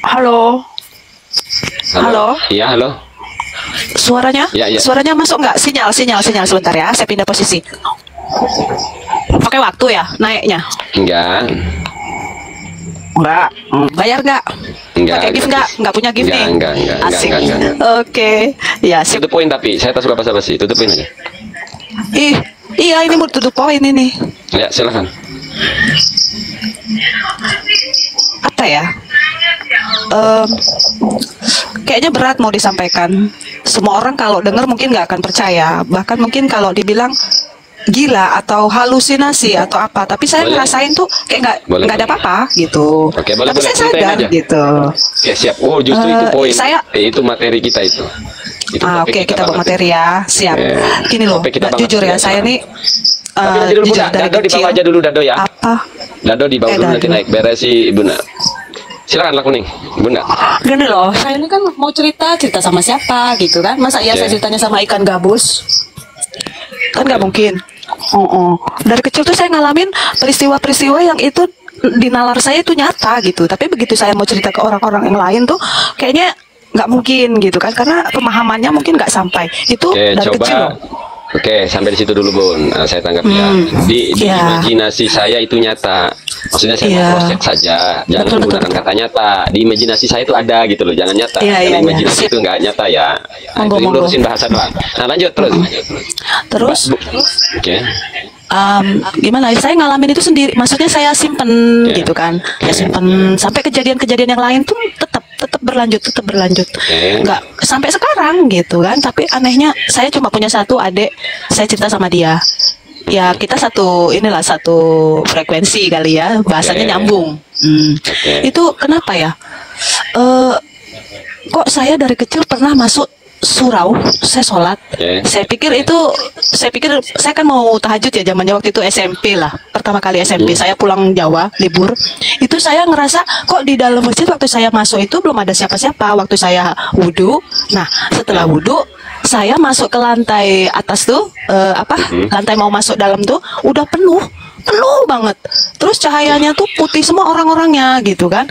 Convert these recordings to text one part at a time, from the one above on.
Halo, Halo. halo. Iya, halo. Suaranya? Iya, iya. Suaranya masuk nggak? Sinyal sebentar ya. Saya pindah posisi. Pakai waktu ya naiknya? Enggak. Enggak. Bayar nggak? Enggak. Pakai gift nggak? Nggak punya gift nih? Enggak. Asik. Enggak. Oke. Ya, sip. Tutup poin tapi saya tak suka basa-basi. Tutupin aja. Ih, iya ini mau tutup poin ini. Ya, silakan. Apa ya? Kayaknya berat mau disampaikan. Semua orang kalau dengar mungkin nggak akan percaya. Bahkan mungkin kalau dibilang gila atau halusinasi atau apa. Tapi saya Boleh. ngerasain tuh kayak Boleh, nggak ada boleh. apa-apa gitu. Oke, boleh, Tapi boleh. saya Ceritain sadar aja. gitu. Oke, siap. Oh, justru itu poin. Itu materi kita itu. Itu topik Oke, kita buat banget. materi ya. Siap. Gini loh, Topik kita Mbak, banget. jujur ya, Ya, saya silakan. nih Tapi nanti dulu jujur Bunda, dari Dado di kecil. bawah aja dulu Dado ya. Apa? Dado di bawah dulu nanti Dado. naik. Beres si Bunda. Silakan Lah Kuning, Bunda. Gini loh, saya ini kan mau cerita sama siapa gitu kan. Masa iya Oke. saya ceritanya sama ikan gabus? Kan nggak mungkin. Dari kecil tuh saya ngalamin peristiwa-peristiwa yang itu di nalar saya itu nyata gitu. Tapi begitu saya mau cerita ke orang-orang yang lain tuh kayaknya nggak mungkin gitu kan. Karena pemahamannya mungkin nggak sampai. Itu Oke, dari kecil coba. loh. Oke, sampai di situ dulu Bun. Saya tanggap ya. Di Iya. imajinasi saya itu nyata. Maksudnya saya Iya. mau cross check saja. Jangan Betul, menggunakan betul. kata nyata. Di imajinasi saya itu ada gitu loh. Jangan nyata. Iya, Karena iya, iya. imajinasi Sip. itu nggak nyata ya. Nah, Monggo, itu monggo. lurusin bahasa doang. Nah, lanjut terus. Terus Oke. gimana? Saya ngalamin itu sendiri. Maksudnya saya simpen Oke. gitu kan. Saya simpen sampai kejadian-kejadian yang lain tuh tetap berlanjut. Oke. Nggak sampai sekarang gitu kan. Tapi anehnya saya cuma punya satu adik. Saya cerita sama dia. Ya kita satu frekuensi kali ya. Bahasanya Oke. nyambung. Oke. Itu kenapa ya? Kok saya dari kecil pernah masuk surau, saya sholat. Oke. Saya pikir saya kan mau tahajud ya zamannya waktu itu SMP lah. Pertama kali SMP saya pulang Jawa libur. Itu saya ngerasa kok di dalam masjid waktu saya masuk itu belum ada siapa-siapa. Waktu saya wudhu, nah setelah wudhu saya masuk ke lantai atas tuh lantai mau masuk dalam tuh udah penuh banget. Terus cahayanya tuh putih semua orang-orangnya gitu kan.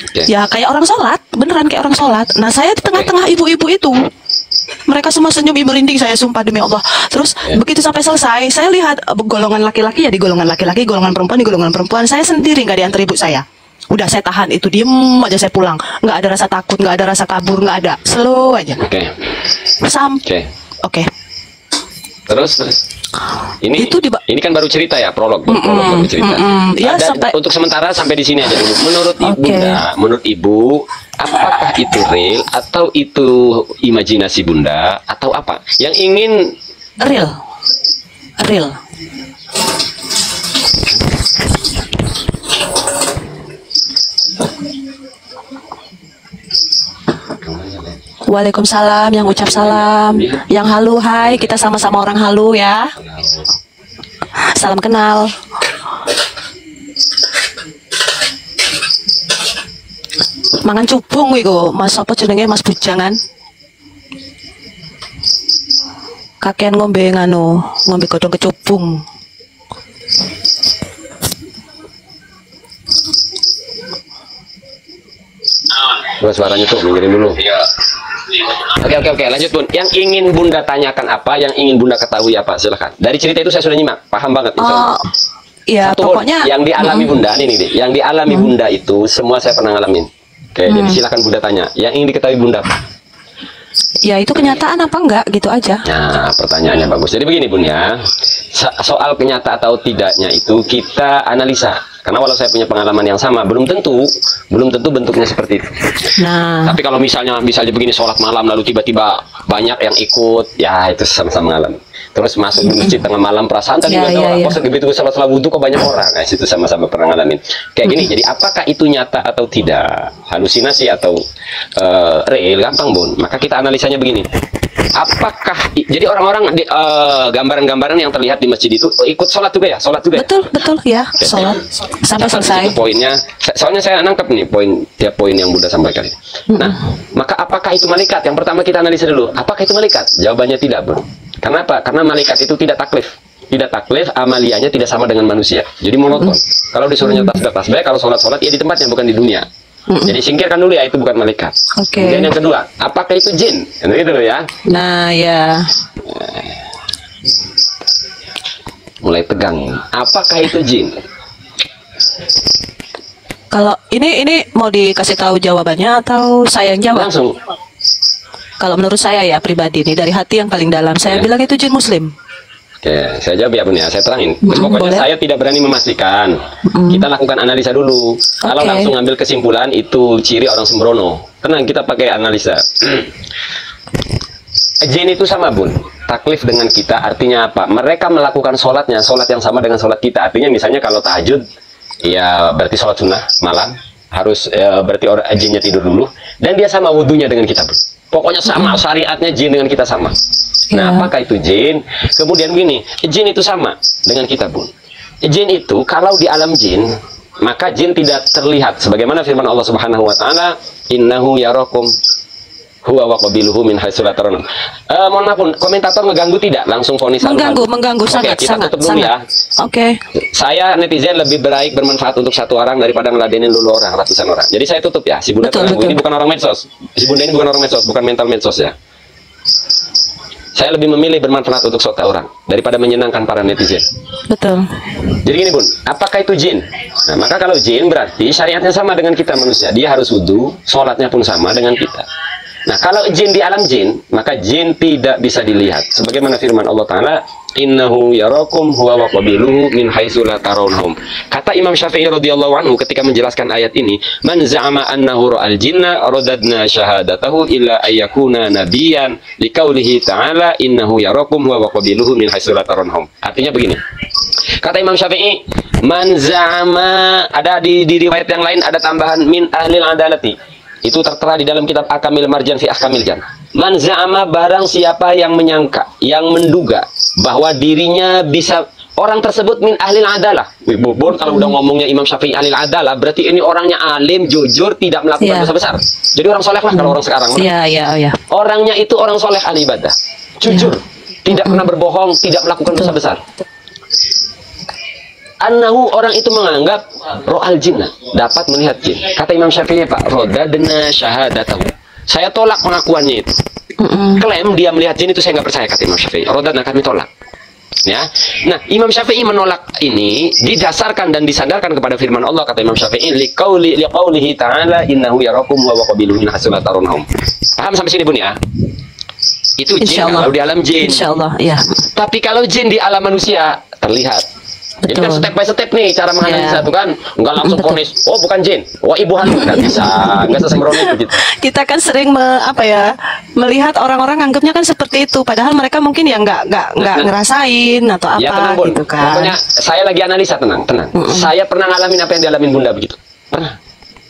Oke. Ya kayak orang sholat, beneran kayak orang sholat. Nah saya di tengah-tengah ibu-ibu itu, mereka semua senyum, ibu merinding saya sumpah demi Allah. Terus begitu sampai selesai, saya lihat golongan laki-laki ya di golongan laki-laki, golongan perempuan di golongan perempuan. Saya sendiri nggak diantar ibu saya. Udah saya tahan itu, diem aja saya pulang. Nggak ada rasa takut, nggak ada rasa kabur, nggak ada. Slow aja. Oke. Sampai. Oke. Oke. Terus. Ini Itu ini kan baru cerita ya, prolog baru cerita. Ya, Dan sampai- untuk sementara sampai di sini aja dulu. Menurut Ibu, Oke. menurut Ibu, apakah itu real atau itu imajinasi Bunda atau apa? Yang ingin Real. Waalaikumsalam, yang ucap salam, yang halu, hai, kita sama-sama orang halu ya. Salam kenal. Mangan cubung iku, Mas apa jenenge Mas Bujangan. Kakean ngombe godhong kecubung. suaranya tuh dengerin dulu. Oke, lanjut Bun. Yang ingin Bunda tanyakan apa? Yang ingin Bunda ketahui apa? Silakan. Dari cerita itu saya sudah nyimak, paham banget. Insya Allah. Ya Satu, pokoknya yang dialami Bunda ini nih, yang dialami Bunda itu semua saya pernah ngalamin. Oke, jadi silakan Bunda tanya. Yang ingin diketahui Bunda apa? ya itu kenyataan apa enggak gitu aja. Nah, pertanyaannya bagus. Jadi begini Bun ya, soal kenyataan atau tidaknya itu kita analisa. Karena walau saya punya pengalaman yang sama, belum tentu bentuknya seperti itu. Nah, Tapi kalau misalnya begini sholat malam lalu tiba-tiba banyak yang ikut, ya itu sama-sama ngalamin. Terus masuk di masjid tengah malam perasaan tadi Ya, nggak ada ya, orang, ya. kok segitu sholat wudhu kok banyak orang, nah itu sama-sama pernah ngalamin. Kayak gini, jadi apakah itu nyata atau tidak, halusinasi atau real, gampang Bun. Maka kita analisanya begini. Apakah jadi orang-orang gambaran-gambaran yang terlihat di masjid itu ikut sholat juga ya? Sholat juga ya? betul ya, sholat sampai selesai. Itu poinnya, soalnya saya nangkep nih tiap poin yang Bunda sampaikan. Nah, maka apakah itu malaikat? Yang pertama kita analisa dulu. Apakah itu malaikat? Jawabannya tidak, Bro. Kenapa? Karena malaikat itu tidak taklif. Tidak taklif, amaliyahnya tidak sama dengan manusia. Jadi monoton. Kalau disuruh nyetas tasbih, kalau sholat ya di tempatnya bukan di dunia. Jadi singkirkan dulu ya, itu bukan malaikat. Oke. Kemudian yang kedua, apakah itu jin? Itu loh ya. Nah, ya. Mulai tegang. Apakah itu jin? Kalau ini mau dikasih tahu jawabannya atau saya yang jawab? Langsung. Kalau menurut saya ya pribadi nih, dari hati yang paling dalam, saya bilang itu jin muslim. Oke, saya jawab ya Bun ya, saya terangin. Pokoknya boleh. saya tidak berani memastikan. Kita lakukan analisa dulu. Kalau Oke. langsung ambil kesimpulan itu ciri orang sembrono. Tenang, kita pakai analisa. Jin itu sama Bun. Taklif dengan kita artinya apa? Mereka melakukan sholatnya, sholat yang sama dengan sholat kita. Artinya misalnya kalau tahajud, ya berarti sholat sunnah malam. Harus berarti orang jinnya tidur dulu. Dan dia sama wudhunya dengan kita Bun. Pokoknya sama, syariatnya jin dengan kita sama. Nah, Ya. apakah itu jin? Kemudian begini, jin itu sama dengan kita Bun. Jin itu kalau di alam jin, maka jin tidak terlihat. Sebagaimana firman Allah Subhanahu wa taala, "Innahu yarakum huwa wa qabiluhu min haitsu la tarawun." Mohon maaf, Bun, komentator ngeganggu tidak? Langsung vonis haluan. Mengganggu Oke, sangat, kita sangat, tutup dulu sangat. ya. Oke. Saya netizen lebih baik bermanfaat untuk satu orang daripada ngeladenin dulu orang, ratusan orang. Jadi saya tutup ya. Si Bunda Betul, tenang, Bu. betul. Ini bukan orang medsos. Si Bunda ini bukan orang medsos, bukan mental medsos ya. Saya lebih memilih bermanfaat untuk suatu orang daripada menyenangkan para netizen. Betul. Jadi gini Bun, apakah itu jin? Nah, maka kalau jin berarti syariatnya sama dengan kita manusia. Dia harus wudhu, sholatnya pun sama dengan kita. Nah, kalau jin di alam jin, maka jin tidak bisa dilihat. Sebagaimana firman Allah Ta'ala, "Innahu yarakum huwa wa qabiluhu min haitsu la tarawnahum." Kata Imam Syafi'i radhiyallahu anhu ketika menjelaskan ayat ini, "Man za'ama annahu ra'al jinna radadna syahadatahu illa ayyakuna nabiyan liqaulihi ta'ala innahu yarakum huwa wa qabiluhu min haitsu la tarawnahum." Artinya begini. Kata Imam Syafi'i, "Man za'ama," ada di riwayat yang lain ada tambahan min ahlil adalati. Itu tertera di dalam kitab Akamil Marjan fi Ahkamil Jan. Man za'ama, barang siapa yang menyangka, yang menduga bahwa dirinya bisa, orang tersebut min ahlil adalah. Bun, kalau udah ngomongnya Imam Syafi'i ahlil adalah, berarti ini orangnya alim, jujur, tidak melakukan Iya. dosa besar. Jadi orang soleh lah kalau orang sekarang. Iya, iya, iya. Orangnya itu orang soleh, ahli ibadah, jujur, tidak pernah berbohong, tidak melakukan dosa besar. Annahu, orang itu menganggap ro'al jinnah, dapat melihat jin. Kata Imam Syafi'i, Pak, rodadna syahadatahu. Saya tolak pengakuannya itu. Klaim dia melihat jin itu saya nggak percaya, kata Imam Syafi'i. Rodadna, kami tolak. Ya. Nah, Imam Syafi'i menolak ini didasarkan dan disandarkan kepada firman Allah, kata Imam Syafi'i, liqaulihi ta'ala innahu yarakum wa qabiluhu min haitsu la tarawnahum. Paham sampai sini Bun ya? Itu jin kalau di alam jin. Insyaallah, ya. Tapi kalau jin di alam manusia terlihat. Jadi kan Betul. step by step nih cara menganalisa Ya. tuh kan, nggak langsung Betul. vonis, oh bukan jin, wah ibu hantu, nggak bisa, nggak sesembrono itu gitu. Kita kan sering melihat orang-orang anggapnya kan seperti itu, padahal mereka mungkin ya nggak ngerasain atau apa Ya tenang Bun, gitu kan. pokoknya saya lagi analisa, tenang. Saya pernah ngalamin apa yang dialamin Bunda begitu, pernah.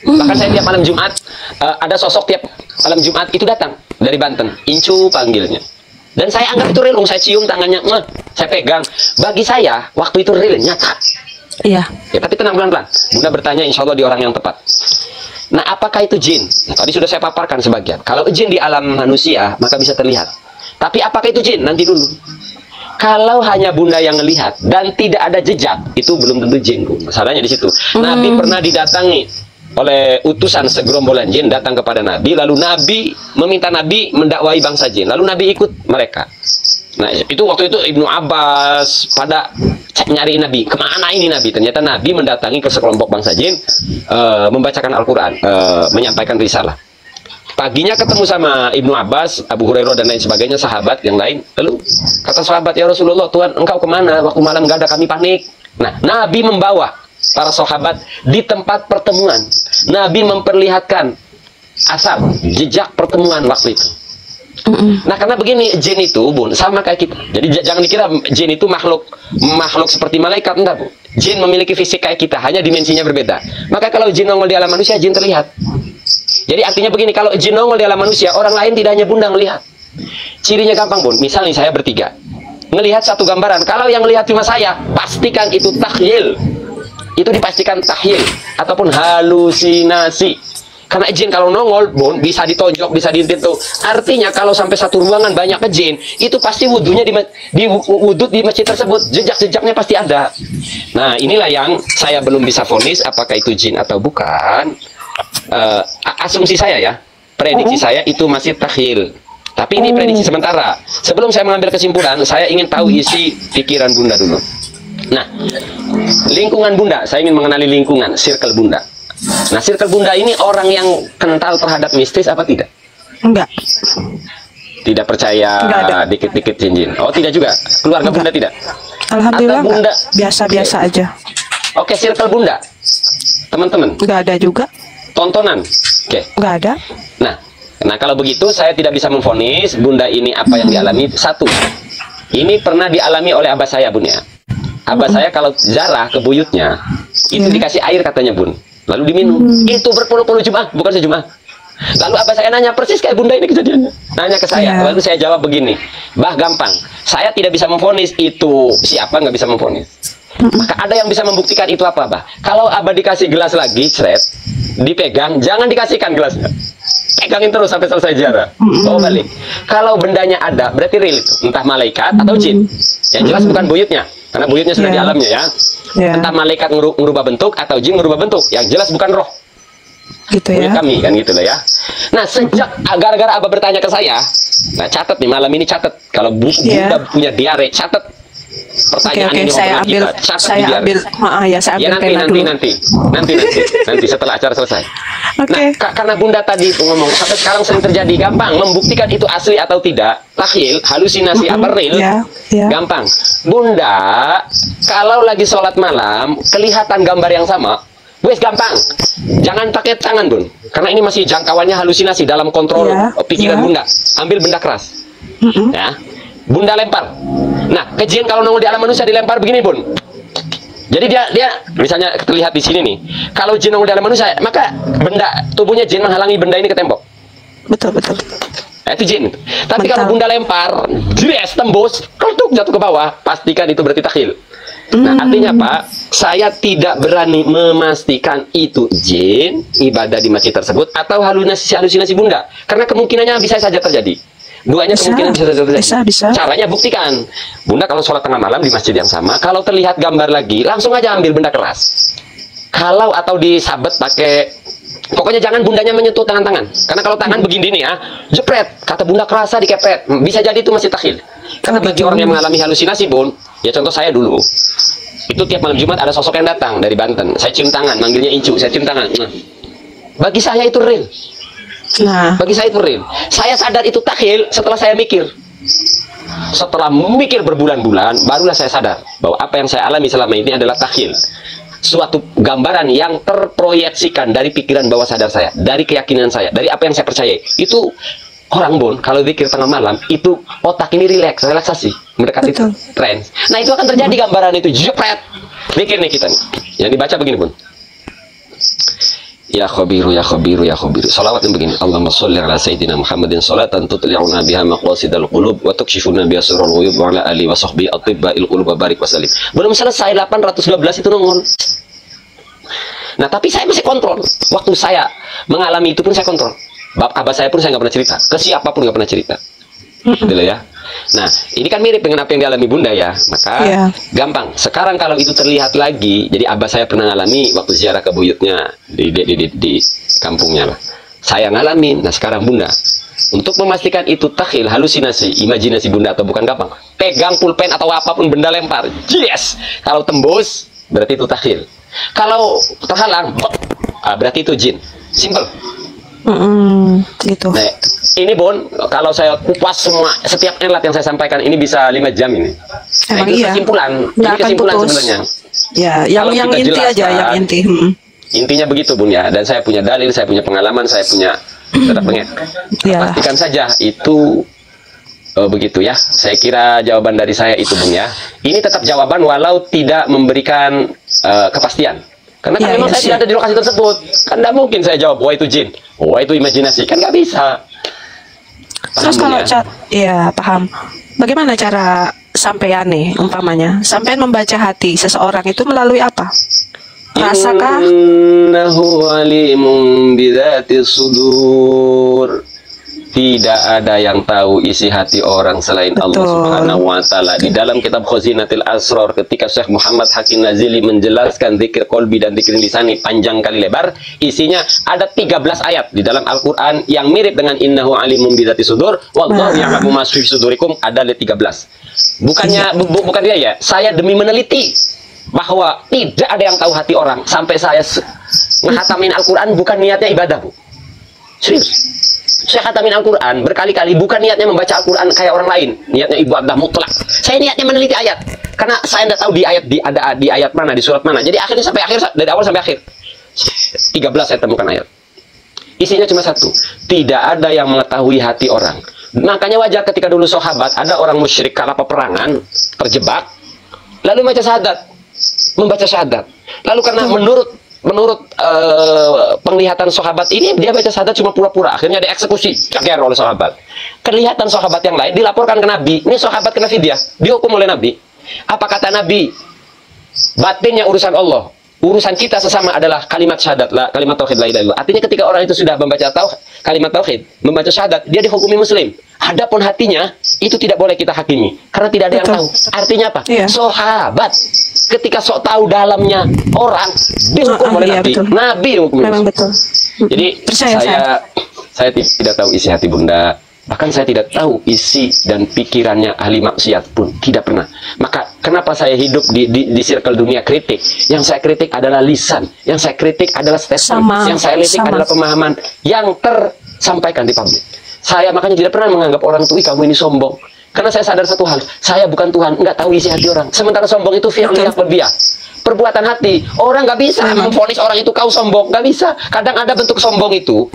Bahkan saya tiap malam Jumat ada sosok tiap malam Jumat itu datang dari Banten, Incu panggilnya. Dan saya anggap itu real, saya cium tangannya, saya pegang. Bagi saya, waktu itu real, nyata. Iya. Ya, tapi tenang pelan-pelan. Bunda bertanya, insya Allah di orang yang tepat. Nah, apakah itu jin? Nah, tadi sudah saya paparkan sebagian. Kalau jin di alam manusia, maka bisa terlihat. Tapi apakah itu jin? Nanti dulu. Kalau hanya Bunda yang melihat dan tidak ada jejak, itu belum tentu jin, Bu. Masalahnya di situ. Nabi pernah didatangi oleh utusan segerombolan jin datang kepada Nabi, lalu Nabi meminta Nabi mendakwai bangsa jin, lalu Nabi ikut mereka. Nah, itu waktu itu Ibnu Abbas pada nyari Nabi, kemana ini Nabi? Ternyata Nabi mendatangi ke sekelompok bangsa jin, membacakan Al-Quran, menyampaikan risalah. Paginya ketemu sama Ibnu Abbas, Abu Hurairah dan lain sebagainya, sahabat yang lain. Lalu kata sahabat, ya Rasulullah, Tuhan engkau kemana? Waktu malam gak ada, kami panik. Nah, Nabi membawa para sahabat di tempat pertemuan. Nabi memperlihatkan asar, jejak pertemuan waktu itu. Nah, karena begini, jin itu, Bun, sama kayak kita. Jadi jangan dikira jin itu makhluk seperti malaikat, enggak, Bu. Jin memiliki fisik kayak kita, hanya dimensinya berbeda. Maka kalau jin nongol di alam manusia, jin terlihat. Jadi artinya begini, kalau jin nongol di alam manusia, orang lain tidak hanya Bunda melihat. Cirinya gampang, Bun. Misal nih, saya bertiga ngelihat satu gambaran. Kalau yang lihat cuma saya, pastikan itu takhyil. Itu dipastikan tahyil ataupun halusinasi. Karena jin kalau nongol, Bun, bisa ditonjok, bisa diintit tuh. Artinya kalau sampai satu ruangan banyak ke jin, itu pasti wudhunya di wudhu di masjid tersebut, jejak-jejaknya pasti ada. Nah, inilah yang saya belum bisa vonis apakah itu jin atau bukan. asumsi saya ya, prediksi saya itu masih takhil. Tapi ini prediksi sementara. Sebelum saya mengambil kesimpulan, saya ingin tahu isi pikiran Bunda dulu. Nah, lingkungan Bunda, saya ingin mengenali lingkungan, circle Bunda. Nah, circle Bunda ini orang yang kental terhadap mistis apa tidak? Enggak. Tidak percaya dikit-dikit jin-jin. Oh, tidak juga. Keluarga Enggak. Bunda tidak? Alhamdulillah Atau Bunda biasa-biasa aja. Oke, circle Bunda. Teman-teman, Enggak ada juga. tontonan. Oke. Enggak ada. Nah, kalau begitu saya tidak bisa memvonis Bunda ini apa yang dialami. Satu, ini pernah dialami oleh abah saya, Bun ya. Abah saya kalau jarah ke buyutnya, itu dikasih air katanya, Bun. Lalu diminum. Itu berpuluh-puluh Jumat, bukan sejumat. Lalu abah saya nanya, persis kayak Bunda ini kejadiannya. Nanya ke saya, lalu saya jawab begini, bah gampang, saya tidak bisa memvonis itu siapa, nggak bisa memvonis. Maka ada yang bisa membuktikan itu apa, bah? Kalau abah dikasih gelas lagi, seret, dipegang, jangan dikasihkan gelasnya. Pegangin terus sampai selesai jarah. Bawa balik. Kalau bendanya ada, berarti real itu. Entah malaikat atau jin. Yang jelas bukan buyutnya, karena buyutnya sudah di alamnya ya. Entah malaikat ngerubah bentuk atau jin ngerubah bentuk. Yang jelas bukan roh. Gitu ya. Kami kan gitu lah ya. Nah, sejak gara-gara abah bertanya ke saya, nah catat nih malam ini catat. Kalau Bunda punya diare, catat. Pertanyaan ini saya ambil, saya ambil nanti setelah acara selesai. Okay. Nah, karena Bunda tadi ngomong sampai sekarang sering terjadi, gampang membuktikan itu asli atau tidak, takhil, halusinasi apa real, gampang. Bunda kalau lagi sholat malam kelihatan gambar yang sama, wes gampang, jangan pakai tangan, Bun, karena ini masih jangkauannya halusinasi dalam kontrol pikiran Bunda. Ambil benda keras, ya, Bunda lempar. Nah, kejin kalau nongol di alam manusia dilempar begini, Bun. Jadi dia misalnya terlihat di sini nih. Kalau jin nongol di alam manusia, maka benda tubuhnya jin menghalangi benda ini ke tembok. Betul. Nah, itu jin. Tapi kalau Bunda lempar, jres tembus, kelutuk jatuh ke bawah, pastikan itu berarti takhil. Nah, artinya Pak, saya tidak berani memastikan itu jin ibadah di masjid tersebut atau halusinasi Bunda, karena kemungkinannya bisa saja terjadi. Duanya kemungkinan bisa terjadi. Bisa. Caranya buktikan. Bunda kalau sholat tengah malam di masjid yang sama, kalau terlihat gambar lagi, langsung aja ambil benda keras. Kalau atau disabet pakai, pokoknya jangan bundanya menyentuh tangan-tangan. Karena kalau tangan begini nih ya, jepret, kata Bunda kerasa dikepret, bisa jadi itu masih takhil. Karena bagi orang yang mengalami halusinasi, Bun, ya contoh saya dulu, itu tiap malam Jumat ada sosok yang datang dari Banten. Saya cium tangan, manggilnya Incu, saya cium tangan. Nah, bagi saya itu real. Nah, bagi saya itu real. Saya sadar itu takhil setelah saya mikir. Setelah memikir berbulan-bulan, barulah saya sadar bahwa apa yang saya alami selama ini adalah takhil. Suatu gambaran yang terproyeksikan dari pikiran bawah sadar saya, dari keyakinan saya, dari apa yang saya percaya. Itu orang, Bun, kalau pikir tengah malam, itu otak ini relaksasi, mendekati trans. Nah, itu akan terjadi gambaran itu, jepret. Mikir nih kita nih. Yang dibaca begini, Bun. Ya khabiru, ya khabiru, ya khabiru. Salawatnya begini. Allahumma sholli ala sayyidina Muhammadin salatan tutli'una biha maqasidal qulub wa tukshifuna biha surul ghuyub wa ala alihi wa sahbihi atibba'il qulub wa barik wa salim. Belum selesai 812 itu nongol. Nah, tapi saya masih kontrol. Waktu saya mengalami itu pun saya kontrol. Abah saya pun saya nggak pernah cerita. Ke siapapun nggak pernah cerita. Gitu ya. Nah, ini kan mirip dengan apa yang dialami Bunda ya. Maka gampang. Sekarang kalau itu terlihat lagi, jadi abah saya pernah ngalami waktu ziarah ke buyutnya di kampungnya lah. Saya ngalamin. Nah, sekarang Bunda, untuk memastikan itu takhil, halusinasi, imajinasi Bunda atau bukan, gampang. Pegang pulpen atau apapun benda lempar. Yes. Kalau tembus, berarti itu takhil. Kalau terhalang, berarti itu jin. Simple. Gitu. Nah, ini Bon, kalau saya kupas semua setiap elat yang saya sampaikan ini bisa 5 jam ini. Nah, itu kesimpulan. Ini kesimpulan sebenarnya. Ya, yang inti jelaskan, aja, yang inti. Intinya begitu, Bun ya. Dan saya punya dalil, saya punya pengalaman, saya punya tetap pengen. Pastikan saja itu begitu ya. Saya kira jawaban dari saya itu, Bun ya. Ini tetap jawaban walau tidak memberikan kepastian. Karena kan memang saya tidak ada di lokasi tersebut. Kan tidak mungkin saya jawab, wah itu jin, wah itu imajinasi. Kan nggak bisa. Terus kalau paham. Bagaimana cara sampean nih, umpamanya sampean membaca hati seseorang itu melalui apa? Rasakah? Innahu alimun bidzati sudur. Tidak ada yang tahu isi hati orang selain Allah Betul. Subhanahu wa taala. Di dalam kitab Khazinatul Asrar, ketika Syekh Muhammad Hakim Nazili menjelaskan zikir qalbi dan zikir lisani panjang kali lebar, isinya ada 13 ayat di dalam Al-Qur'an yang mirip dengan innahu alimun bidzati sudur wallahu ya'lamu ma fi sudurikum, ada 13. Bukannya bukan dia ya, saya demi meneliti bahwa tidak ada yang tahu hati orang sampai saya ngehatamin Al-Qur'an bukan niatnya ibadah, Bu. Serius. Saya khatamin Al-Quran berkali-kali, bukan niatnya membaca Al-Quran kayak orang lain, niatnya ibadah mutlak. Saya niatnya meneliti ayat, karena saya tidak tahu di ayat ada di ayat mana, di surat mana. Jadi akhirnya sampai akhir, dari awal sampai akhir 13 saya temukan ayat. Isinya cuma satu, tidak ada yang mengetahui hati orang. Makanya wajar ketika dulu sahabat ada orang musyrik kala peperangan terjebak, lalu membaca syahadat. Lalu karena menurut penglihatan sahabat ini, dia baca syahadat cuma pura-pura, akhirnya dieksekusi akhirnya oleh sahabat. Kelihatan sahabat yang lain dilaporkan ke Nabi, ini sahabat kena fidyah, dihukum oleh Nabi. Apa kata Nabi? Batinnya urusan Allah, urusan kita sesama adalah kalimat syahadat, kalimat tauhid la ilaha illallah. Artinya ketika orang itu sudah membaca kalimat tauhid, membaca syahadat, dia dihukumi muslim. Adapun hatinya itu tidak boleh kita hakimi, karena tidak ada yang tahu. Artinya apa? Iya. Sahabat ketika sok tahu dalamnya orang dihukum oleh iya, Nabi. betul. Nabi dihukum. Memang betul. Jadi Percaya saya tidak tahu isi hati Bunda. Bahkan saya tidak tahu isi dan pikirannya ahli maksiat pun tidak pernah. Maka kenapa saya hidup di circle dunia kritik? Yang saya kritik adalah lisan, yang saya kritik adalah statement, yang saya kritik adalah pemahaman yang tersampaikan di publik. Saya makanya tidak pernah menganggap orang itu, kamu ini sombong. Karena saya sadar satu hal, saya bukan Tuhan, nggak tahu isi hati orang. Sementara sombong itu fi'liyah qalbiyah, perbuatan hati. Orang nggak bisa memvonis orang itu kau sombong, nggak bisa. Kadang ada bentuk sombong itu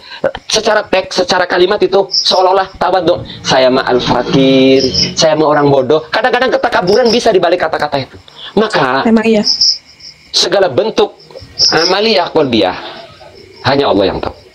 secara teks, secara kalimat itu seolah-olah tawadhu. Saya mah al-fakir, saya mah orang bodoh. Kadang-kadang ketakaburan bisa dibalik kata-kata itu. Maka Memang iya. segala bentuk amaliyah qalbiyah hanya Allah yang tahu.